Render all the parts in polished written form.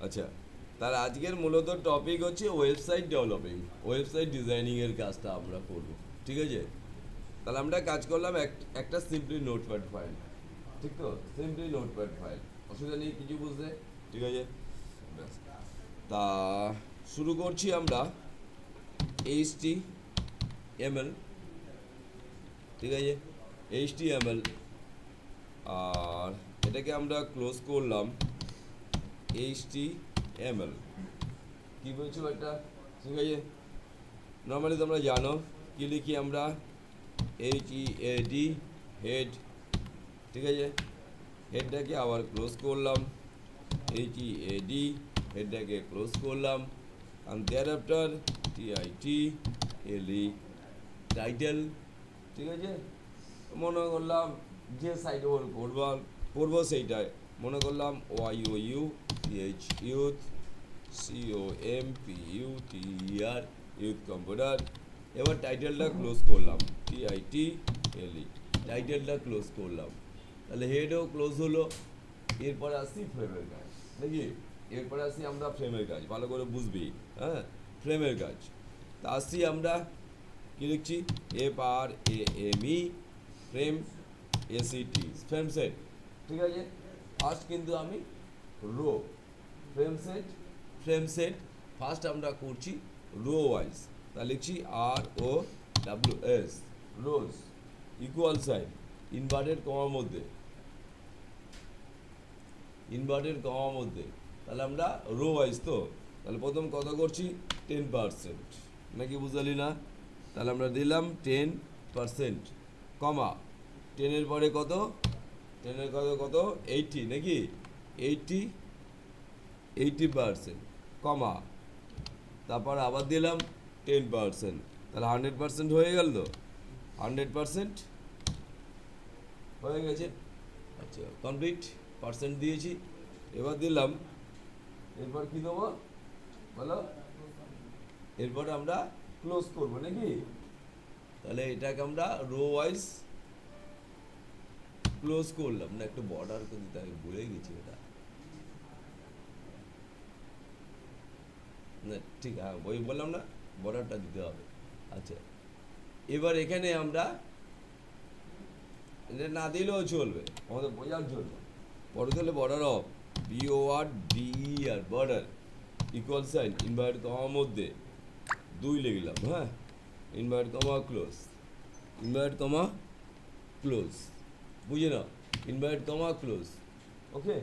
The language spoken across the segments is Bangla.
আচ্ছা, তার আজকের মূলত টপিক হচ্ছে ওয়েবসাইট ডেভেলপিং, ওয়েবসাইট ডিজাইনিংয়ের কাজটা আমরা করব। ঠিক আছে, তাহলে আমরা কাজ করলাম একটা সিম্পলি নোটপ্যাড ফাইল। ঠিক তো, সিম্পলি নোটপ্যাড ফাইল, অসুবিধা নেই কিছু বুঝতে। ঠিক আছে, ব্যাস। তা শুরু করছি আমরা HTML। ঠিক আছে, HTML, আর এটাকে আমরা ক্লোজ করলাম HTML। কি বলছো এটা? ঠিক আছে, নর্মালি তোমরা জানো কি লিখি আমরা, HEAD, হেড। ঠিক আছে, হেডটাকে আবার ক্লোজ করলাম, HEAD, হেডটাকে ক্লোজ করলাম, and thereafter TITLE, টাইটেল। ঠিক আছে, মনে করলাম যে সাইটে ওর পড়বো সেইটায় মনে করলাম YOUTH, youth, COMPUTER, youth computer. এবার টাইটেলটা ক্লোজ করলাম, TITLE, টাইটেলটা ক্লোজ করলাম। তাহলে হেডও ক্লোজ হলো। এরপরে আসি ফ্রেমের কাজ, নাকি? এরপরে আসি আমরা ফ্রেমের কাজ, ভালো করে বুঝবি। হ্যাঁ, ফ্রেমের কাজ। তা আসছি আমরা কি লিখছি, FRAME, frame, ACT, frame set. ঠিক আছে, ফার্স্ট কিন্তু আমি রো ফ্রেম সেট ফার্স্ট আমরা করছি রো ওয়াইজ। তা লিখছি ROWS, রোজ, ইকুয়াল সাইন, ইনভার্টেড কমার মধ্যে, তাহলে আমরা রো ওয়াইজ। তো তাহলে প্রথম কত করছি, 10%, নাকি বুঝলি না? তাহলে আমরা দিলাম 10%, কমা 10-এর পরে কত, 10-এর কত 80, নাকি 80%, কমা তারপর আবার দিলাম 10%, তাহলে 100% হয়ে গেল। তো 100% হয়ে গেছে। আচ্ছা, কমপ্লিট, পার্সেন্ট দিয়েছি। এবার দিলাম, এরপর কি দেবো বলো? এরপর আমরা ক্লোজ করবো, নাকি? তাহলে এটাকে আমরা রো ওয়াইজ ক্লোজ করলাম। না, একটু বর্ডার করে দিতে, আমি ভুলে গেছি এটা। না ঠিক, হ্যাঁ ওই বললাম না, বর্ডারটা দিতে হবে। আচ্ছা, এবার এখানে আমরা এটা না দিলেও চলবে, আমাদের বোঝার জন্য। পরে দিলে border of, BORDER, border, equal sign, invert কমার মধ্যে 2 লিখলাম। হ্যাঁ, ইনভার্ট কমা ক্লোজ, বুঝে নাও, ইনভার্ট কমা ক্লোজ। ওকে,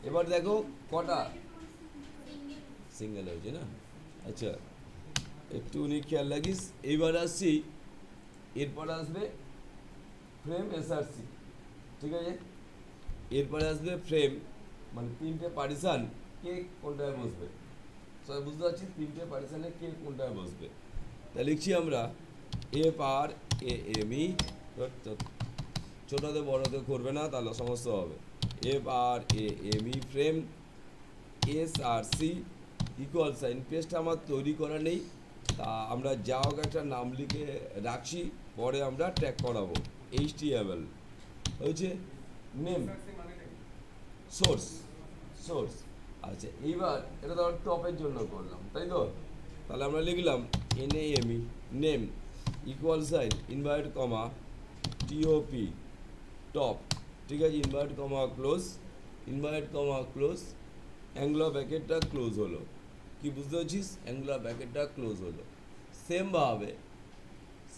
এবার দেখো কটা সিঙ্গেল হয়েছে না। আচ্ছা, একটু উনি খেয়াল লাগিস। এইবার আসছি, এরপর আসবে ফ্রেম SRC। ঠিক আছে, এরপরে আসবে ফ্রেম, মানে 3টে পার্টিশান, কে কোনটায় বসবে। সবাই বুঝতে পারছিস, 3টে পার্টিশানে কে কোনটায় বসবে। তা লিখছি আমরা FRAME, ছোটতে বড়তে করবে না, তাহলে সমস্যা হবে। FRAME, frame, SRC, equal sign. পেজটা আমার তৈরি করা নেই, তা আমরা যা হোক একটা নাম লিখে রাখছি, পরে আমরা ট্যাগ করাবো। HTML হয়েছে, নেম, সোর্স। আচ্ছা, এইবার এটা ধর টপের জন্য করলাম, তাই তো? তাহলে আমরা লিখলাম NAME, name, equal sign, invert comma TOP, top. ঠিক আছে, ইনভার্ট কমা ক্লোজ, অ্যাঙ্গুলার ব্র্যাকেটটা ক্লোজ হলো। কি বুঝতে পারছিস? অ্যাঙ্গুলার ব্র্যাকেটটা ক্লোজ হলো।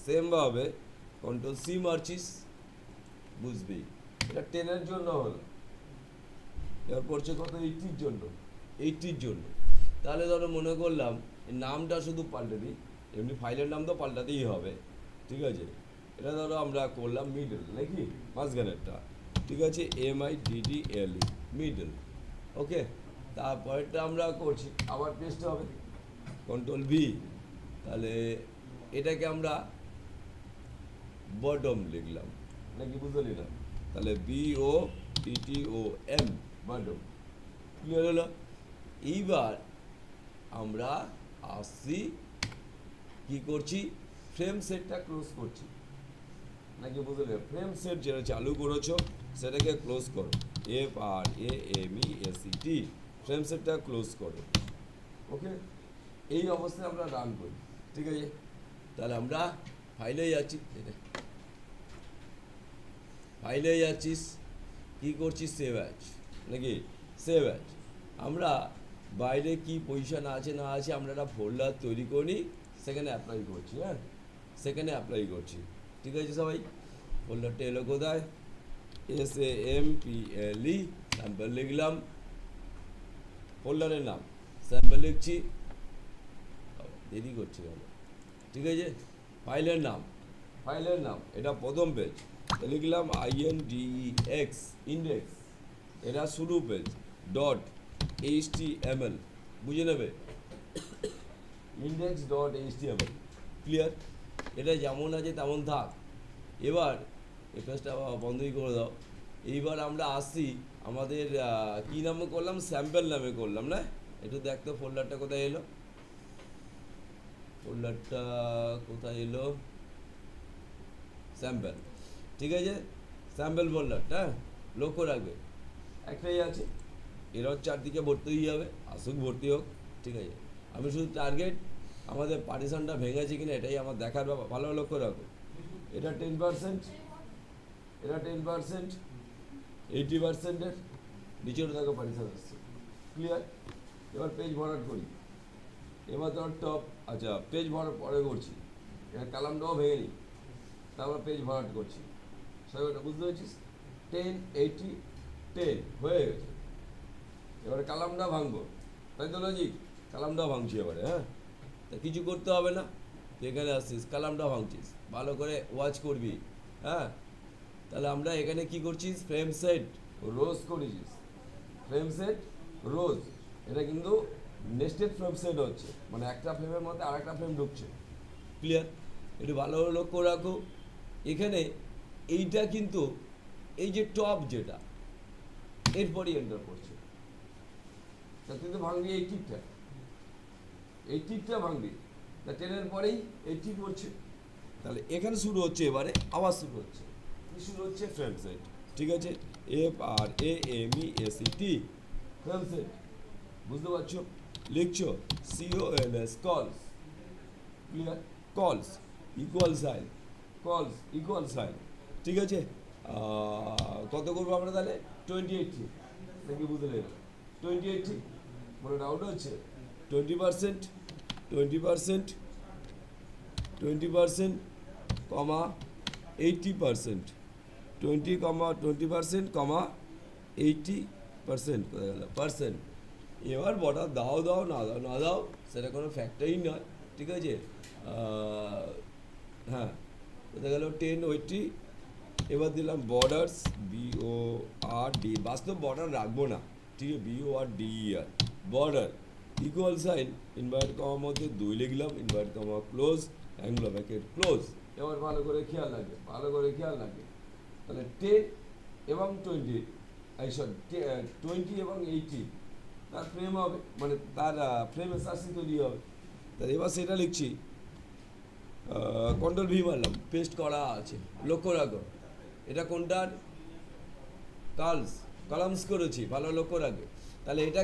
সেমভাবে কন্ট্রোল C মারছিস, বুঝবি। এটা 10-এর জন্য হলো, এবার পড়ছে কত, 80-র জন্য। তাহলে ধরো মনে করলাম নামটা শুধু পাল্টে দিই, এমনি ফাইলের নাম তো পাল্টাতেই হবে। ঠিক আছে, এটা ধরো আমরা করলাম মিডল, নাকি মাঝখানেরটা। ঠিক আছে, MIDDLE, মিডল। ওকে, তারপরেরটা আমরা করছি, আবার পেস্ট হবে, কন্ট্রোল V। তাহলে এটাকে আমরা বটম লিখলাম, নাকি বুঝলি না? তাহলে BOTTOM, বটম। ক্লিয়ার হলো? এইবার আমরা আসছি, কি করছি, ফ্রেম সেটটা ক্লোজ করছি, নাকি বুঝলে? ফ্রেম সেট যেটা চালু করেছো সেটাকে ক্লোজ করো, FRAMESET, ফ্রেম সেটটা ক্লোজ করো। ওকে, এই অবস্থায় আমরা রান করি, ঠিক আছে? তাহলে আমরা ফাইলে যাচ্ছি, ফাইলে যাচ্ছিস, কী করছিস, সেভ অ্যাজ, নাকি সেভ অ্যাজ। আমরা বাইরে কি পজিশন আছে না আছে আমরা একটা ফোল্ডার তৈরি করি, সেখানে অ্যাপ্লাই করছি, হ্যাঁ সেখানে অ্যাপ্লাই করছি, ঠিক আছে সবাই? ফোল্ডারটা এলো কোথায়, SAMPLE, স্যাম্পল লিখলাম, ফোল্ডারের নাম স্যাম্পল লিখছি, দেরি করছি কেন, ঠিক আছে? ফাইলের নাম, ফাইলের নাম এটা প্রথম পেজ, লিখলাম INDEX, ইন্ডেক্স, এটা শুরু পেজ, ডট HTML, বুঝে নেবে, index.html, ক্লিয়ার? এটা যেমন আছে তেমন থাক। এবার এই পেজটা বন্ধই করে দাও। এইবার আমরা আসি আমাদের কী নামে করলাম, স্যাম্পল নামে করলাম না? একটু দেখতো ফোল্ডারটা কোথায় এলো, ফোল্ডারটা কোথায় এলো, স্যাম্পল, ঠিক আছে? স্যাম্পল ফোল্ডারটা লক্ষ্য রাখবে, একটাই আছে, এরও চারদিকে ভর্তি হয়ে যাবে, আসুক ভর্তি হোক, ঠিক আছে? আমি শুধু টার্গেট আমাদের পার্টিশনটা ভেঙেছে কিনা এটাই আমার দেখার ব্যাপার, ভালো লক্ষ্য রাখো। এটা 10%, এটা 10%, 80%-এর নিচের দেখো পার্টিশন আসছে, ক্লিয়ার? এবার পেজ ভরাট করি, এবার ধর টপ, আচ্ছা পেজ ভরাট পরে করছি, এবার কালামটাও ভেঙে নিই, তারপর পেজ ভরাট করছি, সবাই ওটা বুঝতে পেরেছিস? 10, 80, 10 হয়ে গেছে। এবারে কালামটা ভাঙবো, তাই তো লজিক? কালামটাও ভাঙছি এবারে, হ্যাঁ? তা কিছু করতে হবে না, এখানে আসছিস কালামটা ভাঙছিস, ভালো করে ওয়াচ করবি, হ্যাঁ? তাহলে আমরা এখানে কি করছিস, ফ্রেম সেট রোজ করেছিস, ফ্রেম সেট রোজ, এটা কিন্তু নেস্টেড ফ্রেম সেট হচ্ছে, মানে একটা ফ্রেমের মধ্যে আর একটা ফ্রেম ঢুকছে, ক্লিয়ার? একটু ভালো লক্ষ্য রাখো। এখানে এইটা কিন্তু এই যে টপ যেটা এরপরই এন্টার করছে, তা তুই তো ভাঙবি এই টিকটা, এই টিকটা ভাঙবি, তা 10-এর পরেই এই টিক করছে, তাহলে এখানে শুরু হচ্ছে, এবারে আবার শুরু হচ্ছে, কি শুরু হচ্ছে, ফ্রেম সেট, ঠিক আছে? FRAMESET, ফ্রেম সেট, বুঝতে পারছো? লিখছো COLS, কলস, ক্লিয়ার? কলস ইকুয়াল সাইন, কলস ইকুয়াল সাইন, ঠিক আছে? কত করবো আমরা তাহলে, 28 নাকি, বুঝলে? 28, বলে ডাউট হচ্ছে, 20%, 20%, 20%, কমা 80%, 20%, কমা 80%, কোথায় গেল পার্সেন্ট। এবার বর্ডার দাও দাও না দাও না দাও সেটা কোনো ফ্যাক্টরই নয়, ঠিক আছে? হ্যাঁ, কোথায় গেল 10, 80, এবার দিলাম বর্ডার্স, BORD, বাস্তব বর্ডার রাখবো না, ঠিক আছে? BORDER, border equal sign, invert কমার মধ্যে 2 লিখলাম, invert comma close, angle bracket close. এবার ভালো করে খেয়াল রাখবে, ভালো করে খেয়াল রাখবে, তাহলে 10 এবং 20, এই সরি 20 এবং 80 তার ফ্রেম হবে, মানে তার ফ্রেমের সার্সি তৈরি হবে। তাহলে এবার সেটা লিখছি, কন্ট্রোল ভি মারলাম, পেস্ট করা আছে, লক্ষ্য রাখো এটা কোনটার, কলামস করেছি, ভালো লক্ষ্য রাখবে। তাহলে এটা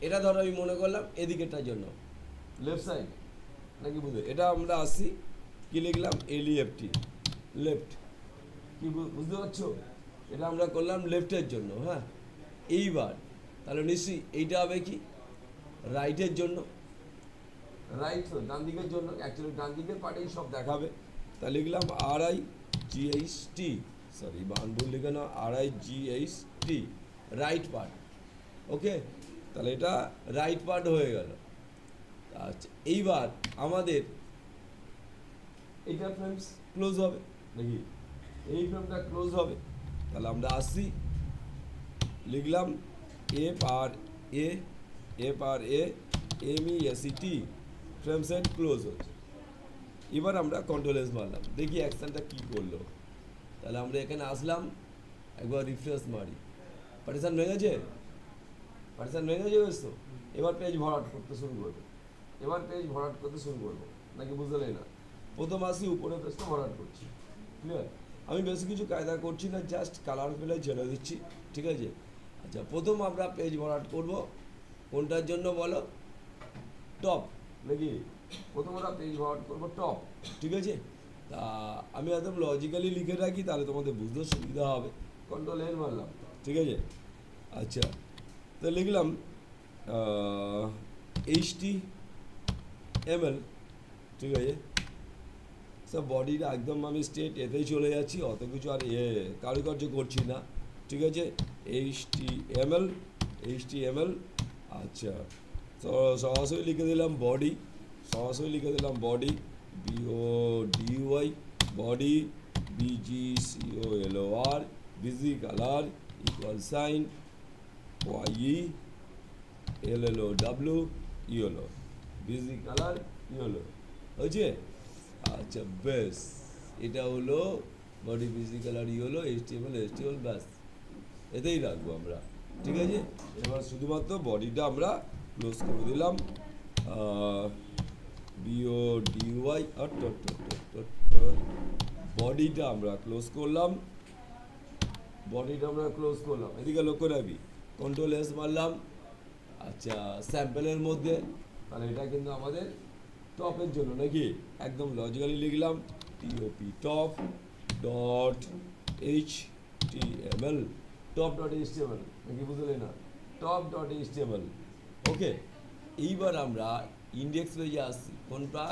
এটা ধরো আমি মনে করলাম এদিকেরটার জন্য, লেফট সাইড নাকি, বুঝে? এটা আমরা আসি কি লিখলাম, LEFT, লেফট, কি বুঝতে পারছো? এটা আমরা করলাম লেফটের জন্য, হ্যাঁ? এইবার তাহলে নিশ্চয়ই এইটা হবে কি, রাইটের জন্য, রাইট তো ডান দিকের জন্য, অ্যাকচুয়ালি ডান দিকের পার্টেই সব দেখাবে। তাহলে লিখলাম RIGHT, সরি বান ভুল লিখে না, RIGHT, রাইট পার্ট, ওকে? তাহলে এটা রাইট পার্ট হয়ে গেল। আচ্ছা, এইবার আমাদের এইটা ফ্রেমস ক্লোজ হবে নাকি, এই ফ্রেমটা ক্লোজ হবে, তাহলে আমরা আসি লিখলাম FRAMESET, ফ্রেম সেট ক্লোজ হচ্ছে। এবার আমরা কন্ট্রোল এস মারলাম, দেখি অ্যাকশনটা কী করলো। তাহলে আমরা এখানে আসলাম, একবার রিফ্রেশ মারি, পার্টিশন ভেঙেছে, পার্টিশন ভেঙেছে, বেশ তো? এবার পেজ ভরাট করতে শুরু করবো, এবার পেজ ভরাট করতে শুরু করবো, নাকি বুঝলে না? প্রথম আসি উপরে পেজটা ভরাট করছি, ক্লিয়ার? আমি বেশি কিছু কায়দা করছি না, জাস্ট কালার পেলে ছেড়ে দিচ্ছি, ঠিক আছে? আচ্ছা, প্রথম আমরা পেজ ভরাট করব, কোনটার জন্য বলো? টপ নাকি? প্রথমটা পেজ ফরওয়ার্ড করবো টপ, ঠিক আছে? তা আমি একদম লজিক্যালি লিখে রাখি, তাহলে তোমাদের বুঝতে সুবিধা হবে। কন্ট্রোল এর মারলাম, ঠিক আছে? আচ্ছা, তো লিখলাম HTML, ঠিক আছে? সব বডিটা একদম আমি স্ট্রেট এতেই চলে যাচ্ছি, অত কিছু আর কারুকার্য করছি না, ঠিক আছে? HTML, আচ্ছা, তো সরাসরি লিখে দিলাম body, BODY, body, BGCOLOR, BG color equal sign YELLOW, BG color yellow, হয়েছে? আচ্ছা, বেশ, এটা হলো body BG color yellow, HTML ব্যাস, এতেই রাখবো আমরা, ঠিক আছে? এবার শুধুমাত্র বডিটা আমরা ক্লোজ করে দিলাম, BODY, বডিটা আমরা ক্লোজ করলাম, এদিকে লক্ষ্য রাখবি, কন্ট্রোল এস মারলাম। আচ্ছা, স্যাম্পলের মধ্যে, তাহলে এটা কিন্তু আমাদের টপের জন্য নাকি? একদম লজিক্যালি লিখলাম top ডট HTML, নাকি? বুঝলে না? top.html, ওকে। এইবার আমরা ইন্ডেক্স পেজে আসছি, কোনটা?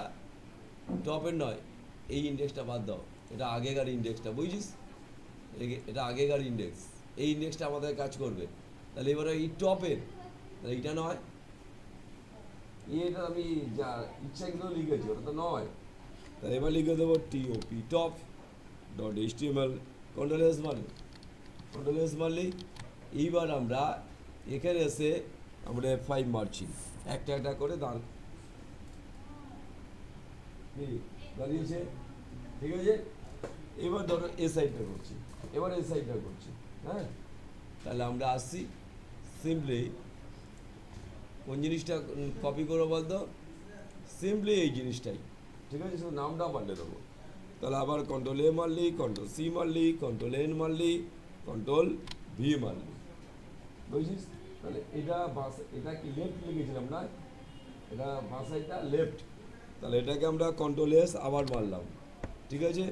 টপের নয়, এই ইন্ডেক্সটা বাদ দাও, এটা আগেকার ইন্ডেক্সটা, বুঝছিস? এটা আগেকার ইন্ডেক্স, এই ইন্ডেক্সটা আমাদের কাজ করবে। তাহলে এবারে এই টপের, তাহলে এইটা নয়, এটা আমি যা ইচ্ছাকৃত লিখেছি, ওটা তো নয়। তাহলে এবার লিখে দেবো top.html, কন্ট্রোল এস মারলি। এইবার আমরা এখানে এসে আমরা F5 মারছি, একটা একটা করে দাঁড়িয়েছে, ঠিক আছে? এবার ধরো এই সাইডটা করছি, হ্যাঁ? তাহলে আমরা আসছি সিম্পলি, কোন জিনিসটা কপি করবো বলতো? সিম্পলি এই জিনিসটাই, ঠিক আছে? শুধু নামটা পাল্টে দেবো। তাহলে আবার কন্ট্রোল এ মারলি, কন্ট্রোল সি মারলি, কন্ট্রোল এন মারলি, কন্ট্রোল ভি মারলি, বুঝছিস? তাহলে এটা কি লেফট লিখেছিলাম না? এটা ভাষাটা লেফট, তাহলে এটাকে আমরা কন্ট্রোল এস আবার মারলাম, ঠিক আছে?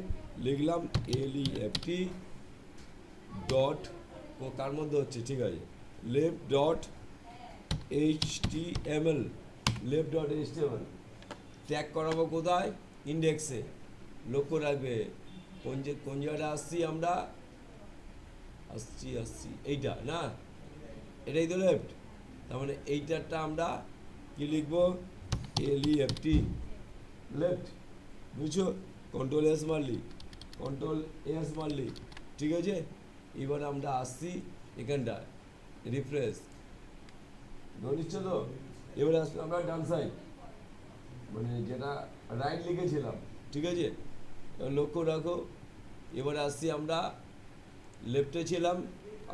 লিখলাম LEFT ডট, কার মধ্যে হচ্ছে, ঠিক আছে? লেফট ডট HTML, ট্যাগ করাবো কোথায়? ইন্ডেক্সে, লক্ষ্য রাখবে। কোন জায়গাটা আসছি আমরা? আসছি এইটা না, এটাই তো লেফট, তার মানে এইটারটা আমরা কি লিখবো? LEFT, লেফট, বুঝছো? কন্ট্রোল এস মারলি, ঠিক আছে? এবার আমরা আসছি এখানটা, রিফ্রেশ, ধরিচ্ছ তো? এবারে আসলে আমরা ডান সাইড, মানে যেটা রাইট লিখেছিলাম, ঠিক আছে? লক্ষ্য রাখো, এবারে আসছি আমরা লেফটে ছিলাম,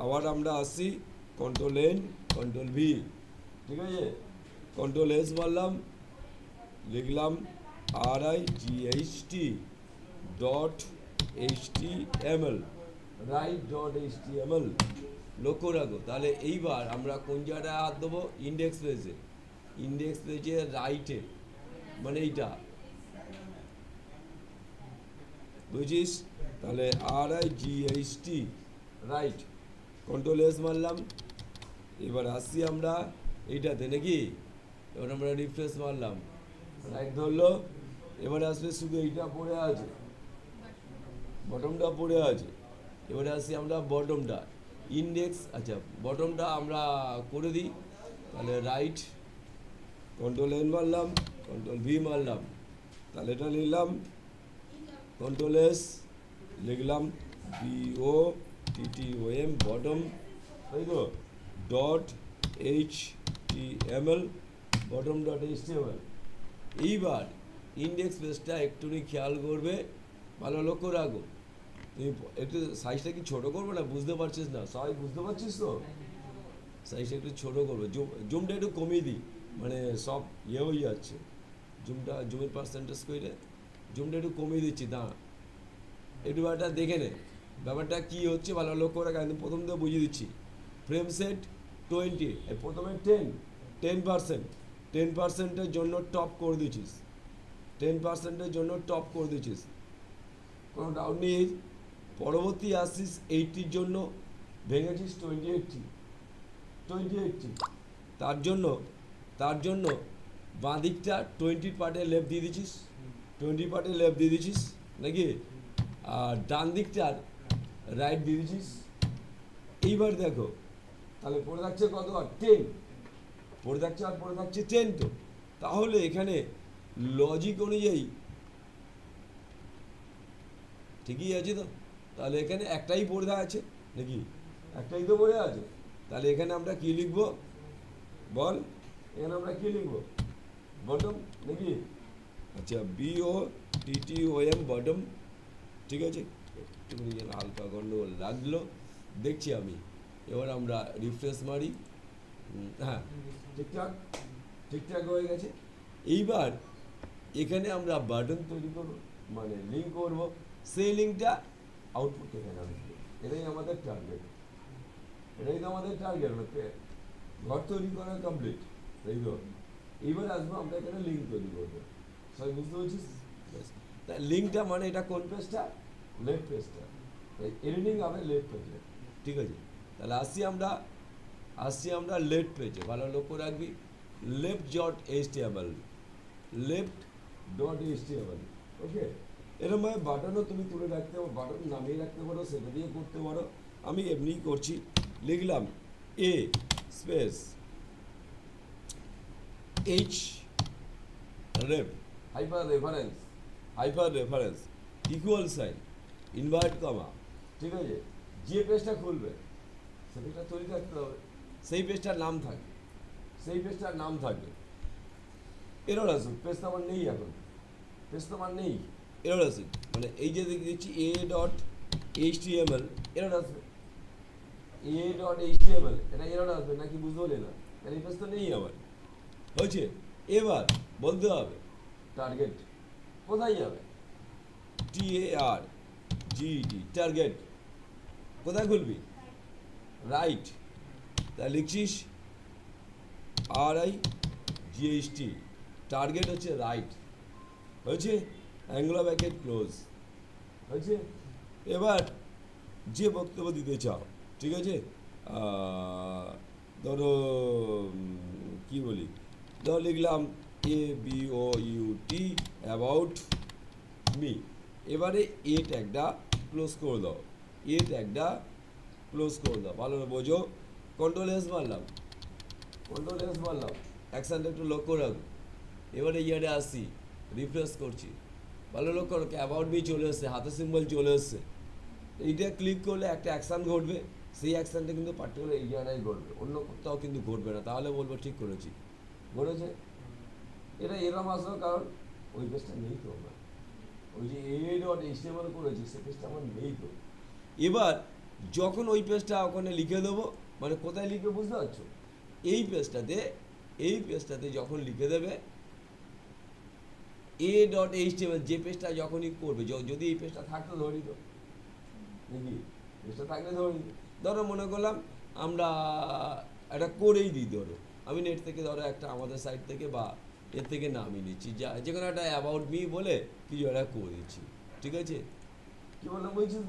আবার আমরা আসছি কন্ট্রোল এন, কন্ট্রোল ভি, ঠিক আছে? কন্ট্রোল এস মারলাম, লিখলাম RIGHT ডট HTML, right.html, লক্ষ্য রাখো। তাহলে এইবার আমরা কোন জায়গায় হাত দেবো? ইন্ডেক্স পেজে রাইটে, মানে এইটা, বুঝিস? তাহলে RIGHT, রাইট, কন্ট্রোল এস মারলাম। এবার আসছি আমরা এইটাতে নাকি? এবার আমরা রিফ্রেশ মারলাম, রাইট ধরলো। এবারে আসলে শুধু এইটা পড়ে আছে, বটমটা পড়ে আছে। এবারে আসছি আমরা বটমটা, ইন্ডেক্স, আচ্ছা বটমটা আমরা করে দিই। তাহলে রাইট, কন্ট্রোল এন মারলাম, কন্ট্রোল ভি মারলাম, তাহলে এটা নিলাম, কন্ট্রোল এস লিখলাম BOTTOM, বটম, তাই তো? Dot HTML, bottom dot HTML। এইবার ইন্ডেক্স পেজটা একটুখানি খেয়াল করবে, ভালো লক্ষ্য রাখো। তুমি একটু সাইজটা কি ছোটো করবে না? বুঝতে পারছিস না? সবাই বুঝতে পারছিস তো? সাইজটা একটু ছোটো করবে, জুমটা একটু কমিয়ে দিই, মানে সব হয়ে যাচ্ছে। জুমের পার্সেন্টেজ করে জুমটা একটু কমিয়ে দিচ্ছি, দাঁড়া একটু ব্যাপারটা দেখে নে, ব্যাপারটা কী হচ্ছে ভালো লক্ষ্য রাখা। আমি প্রথম থেকে বুঝিয়ে দিচ্ছি। ফ্রেম সেট 20, প্রথমে 10, 10%-এর জন্য টপ করে দিয়েছিস, 10%-এর জন্য টপ করে দিয়েছিস, কোনো ডাউট নেই। পরবর্তী আসছিস 80-র জন্য ভেঙেছিস 20-80, তার জন্য বাঁ দিকটা 20 পার্টে লেফট দিয়ে দিছিস, 20 পার্টে লেফট দিয়ে দিছিস নাকি, আর ডান দিকটার রাইট দিয়ে দিছিস। এইবার দেখো তাহলে পড়ে থাকছে কত, আর 10 পড়ে থাকছে 10। তো তাহলে এখানে লজিক অনুযায়ী ঠিকই আছে তো, তাহলে এখানে একটাই পড়ে আছে নাকি, একটাই তো পড়ে আছে, তাহলে এখানে আমরা কি লিখবো বল, এখানে আমরা কি লিখবো, বটম নাকি, আচ্ছা BOTTOM বটম, ঠিক আছে। একটুখানি যেন হালকা গন্ডগোল লাগলো দেখছি আমি, এবার আমরা রিফ্রেশ মারি, হ্যাঁ ঠিকঠাক হয়ে গেছে। এইবার এখানে আমরা বাটন তৈরি করবো, মানে লিঙ্ক করবো, সেই লিঙ্কটা আউটপুট এখানে আসবে, এটাই আমাদের টার্গেট, ঘর তৈরি করা কমপ্লিট, তাই তো। এইবার আসবো আমরা এখানে লিঙ্ক তৈরি করবো, সবাই বুঝতে পারছিস, তা লিঙ্কটা মানে এটা কোন পেজটা, লেফট পেজটা, তাই এডিটিং হবে লেফট পেজে, ঠিক আছে। তাহলে আসছি আমরা লেফট পেজে, ভালো লক্ষ্য রাখবি, left.html, ওকে। এরকমভাবে বাটনও তুমি তুলে রাখতে পারো, বাটন নামিয়ে রাখতে পারো, সেটা দিয়ে করতে পারো। আমি এমনিই করছি, লিখলাম A space H ref hyper reference equal sign invert comma, ঠিক আছে। যে পেজটা খুলবে সে পেজটা তৈরি থাকতে হবে, সেই পেজটার নাম থাকবে, এরর আসুক, পেজ তো আমার নেই, এখন পেজ তো আমার নেই, এরর আসুক, মানে এই যে দেখছি A.html এরর আসবে, A.html এটা এরর আসবে নাকি, বুঝতে পারলে না, কারণ এই পেজ তো নেই আমার, হয়েছে। এবার বলতে হবে টার্গেট কোথায় যাবে, TARGET, টার্গেট কোথায় খুলবি, রাইট, তা লিখছিস RIGHT, টার্গেট হচ্ছে রাইট, হয়েছে, অ্যাঙ্গুলার ব্র্যাকেট ক্লোজ, হয়েছে। এবার যে বক্তব্য দিতে চাও, ঠিক আছে, ধরো কি বলি, ধরো লিখলাম ABOUT অ্যাবাউট মি, এবারে এ ট্যাগটা ক্লোজ করে দাও, ভালো বোঝো। কন্ট্রোল এস মারলাম, অ্যাকশনটা একটু লক্ষ্য রাখো। এবারে ইয়ারে আসছি, রিফ্রেশ করছি, ভালো লক্ষ্য রাখো, অ্যাবাউট মি চলে এসছে, হাতের সিম্বল চলে এসছে, এইটা ক্লিক করলে একটা অ্যাকশান ঘটবে, সেই অ্যাকশানটা কিন্তু পার্টিকুলার এই জায়গায় ঘটবে, অন্য কোথাও কিন্তু ঘটবে না, তাহলে বলবো ঠিক করেছি, ঘটেছে। এটা এরকম আসলো কারণ ওই পেজটা নেই তো, আমার ওই যে A.html করেছি সেই পেজটা আমার নেই তো। এবার যখন ওই পেজটা ওখানে লিখে দেবো, মানে কোথায় লিখে বুঝতে পারছো, এই পেজটাতে যখন লিখে দেবে A.html, যে পেজটা যখনই করবে, যদি এই পেজটা থাকতো ধরি তো নাকি, পেজটা থাকলে ধরো মনে করলাম আমরা একটা করেই দিই, ধরো আমি নেট থেকে ধরো একটা আমাদের সাইট থেকে বা এর থেকে নামিয়ে নিচ্ছি, যে কোনো একটা অ্যাবাউট মি বলে কিছু একটা করে দিচ্ছি, ঠিক আছে, কি বললাম বুঝছিস,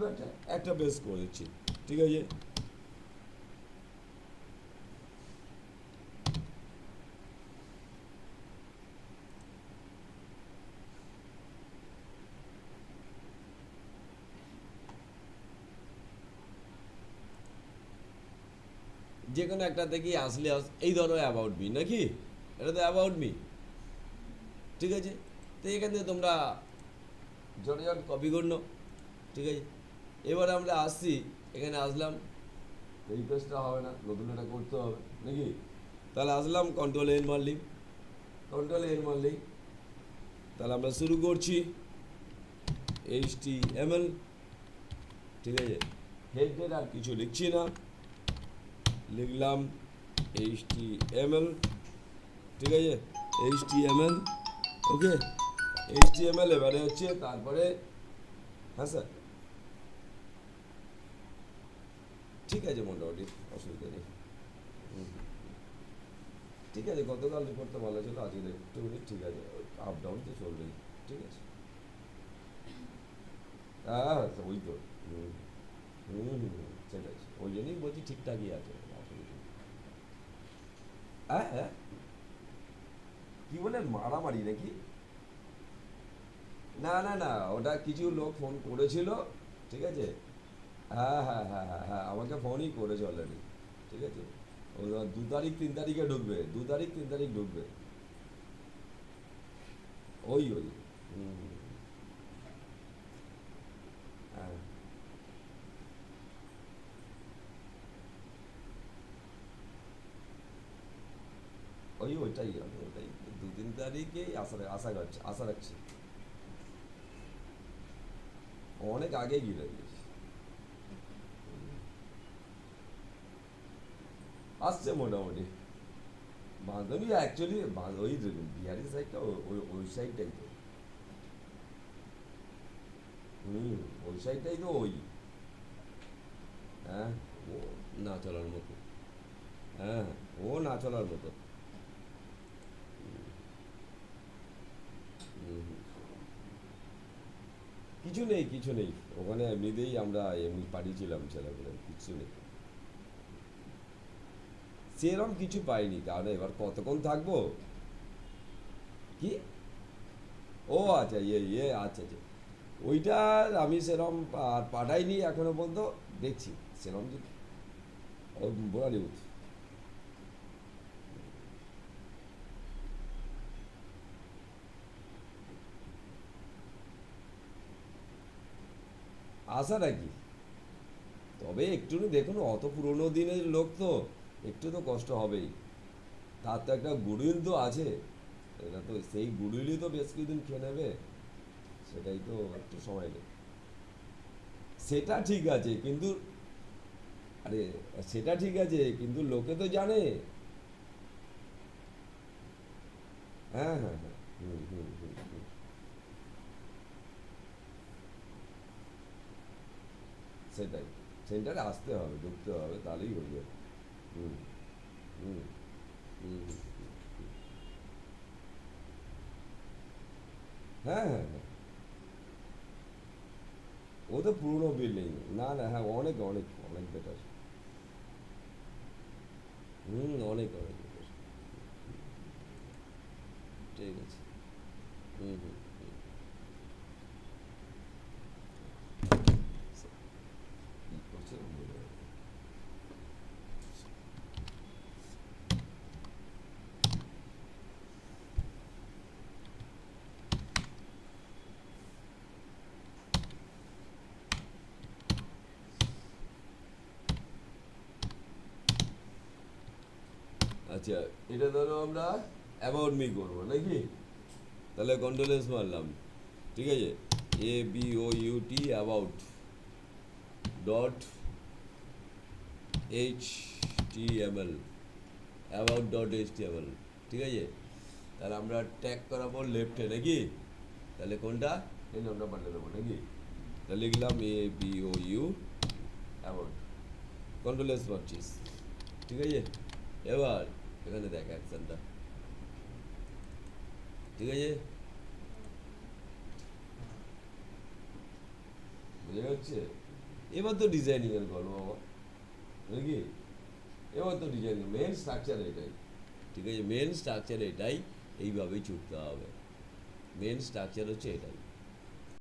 একটা পেজ করে দিচ্ছি, ঠিক আছে। যে কোনো একটা থেকেই আসলে এই ধরো অ্যাবাউট মি নাকি, এটা তো অ্যাবাউট মি, ঠিক আছে। তো এখান থেকে তোমরা জট কপি করলো, ঠিক আছে। এবার আমরা আসছি, এখানে আসলাম, এই পেজটা হবে না, নতুন এটা করতে হবে নাকি, তাহলে আসলাম কন্ট্রোল এন মারলি, তাহলে আমরা শুরু করছি HTML, ঠিক আছে, হেড আর কিছু লিখছি না, লিখলাম HTML, ঠিক আছে, HTML, ওকে, HTML। এবারে হচ্ছে তারপরে, হ্যাঁ স্যার, ঠিক আছে, মোটামুটি অসুবিধা নেই। ঠিক আছে, গতকাল রিপোর্টটা ভালো ছিল, আজকে একটুখানি ঠিক আছে, আপ ডাউন তো চলবেই, ঠিক আছে। হ্যাঁ ওই তো, হুম হুম হুম হুম, সেটাই, ওই জন্যই বলছি ঠিকঠাকই আছে, অসুবিধা নেই। হ্যাঁ হ্যাঁ, কি বলে মারামারি নাকি? না না না, ওটা কিছু লোক ফোন করেছিল, ঠিক আছে। হ্যাঁ হ্যাঁ হ্যাঁ হ্যাঁ হ্যাঁ, আমাকে ফোনই করেছে অলরেডি, ঠিক আছে। ও 2 তারিখ 3 তারিখে ঢুকবে, 2 তারিখ 3 তারিখ ঢুকবে, ওই ওই, হুম হুম, হ্যাঁ ওইটাই, আমি ওটাই 2-3 তারিখেই আশা রাখছি। অনেক আগে গিয়ে দিয়েছি। আসছে মোটামুটি। বাঁধনি অ্যাকচুয়ালি, ওই বিহারি সাইডটা, ওই সাইডটাই তো, হুম, ওই সাইডটাই তো ওই, হ্যাঁ, ও না চলার মতো, হ্যাঁ ও না চলার মতো। হুম, কিছু নেই কিছু নেই, ওখানে এমনিতেই আমরা এমনি পাঠিয়েছিলাম ছেলেগুলো, কিছু নেই, সেরকম কিছু পাইনি, কারণ এবার কতক্ষণ থাকবো। কি? ও আচ্ছা, আচ্ছা আচ্ছা, ওইটা আমি সেরকম আর পাঠাইনি এখনো পর্যন্ত, দেখছি সেরকম যদি, ও বলিউড, আশা রাখি, তবে একটু দেখুন, অত পুরোনো দিনের লোক তো, একটু তো কষ্ট হবেই, তার তো একটা গুডউইল তো আছে, এটা তো সেই গুডউইলই তো বেশ কিছুদিন খেয়ে নেবে, সেটাই তো একটু সময় নেই। সেটা ঠিক আছে কিন্তু, আরে সেটা ঠিক আছে কিন্তু লোকে তো জানে। হ্যাঁ হ্যাঁ হ্যাঁ, হুম হুম হুম হুম, সেটাই, সেন্টারে আসতে হবে, ঢুকতে হবে, তাহলেই হয়ে যাবে। হুম হুম হুম হুম, হ্যাঁ হ্যাঁ হ্যাঁ, ও তো পুরনো বিল্ডিং, না না, হ্যাঁ অনেক অনেক অনেক বেটার, হুম, অনেক অনেক better। ঠিক আছে, হুম হুম হুম, কি করছে বলে। আচ্ছা, এটা ধরো আমরা অ্যাবাউট মি করবো নাকি, তাহলে কন্ডোলেন্স মারলাম, ঠিক আছে, ABOUT about dot HTML, about dot HTML, ঠিক আছে। তাহলে আমরা ট্যাগ করাবো লেফটে নাকি, তাহলে কোনটা, এই নামটা পাল্টে দেবো নাকি, তাহলে লিখলাম ABOU অ্যাবাউট, কন্ট্রোল S মারছিস, ঠিক আছে। এবার এখানে দেখ অ্যাকশনটা, ঠিক আছে, বুঝে যাচ্ছে। এবার তো ডিজাইনিং এর গল্প বাবা, নাকি, এবার তো ডিজাইনিং, মেন স্ট্রাকচার এটাই, ঠিক আছে, মেন স্ট্রাকচার এটাই, এইভাবেই ছুটতে হবে, মেন স্ট্রাকচার হচ্ছে এটাই।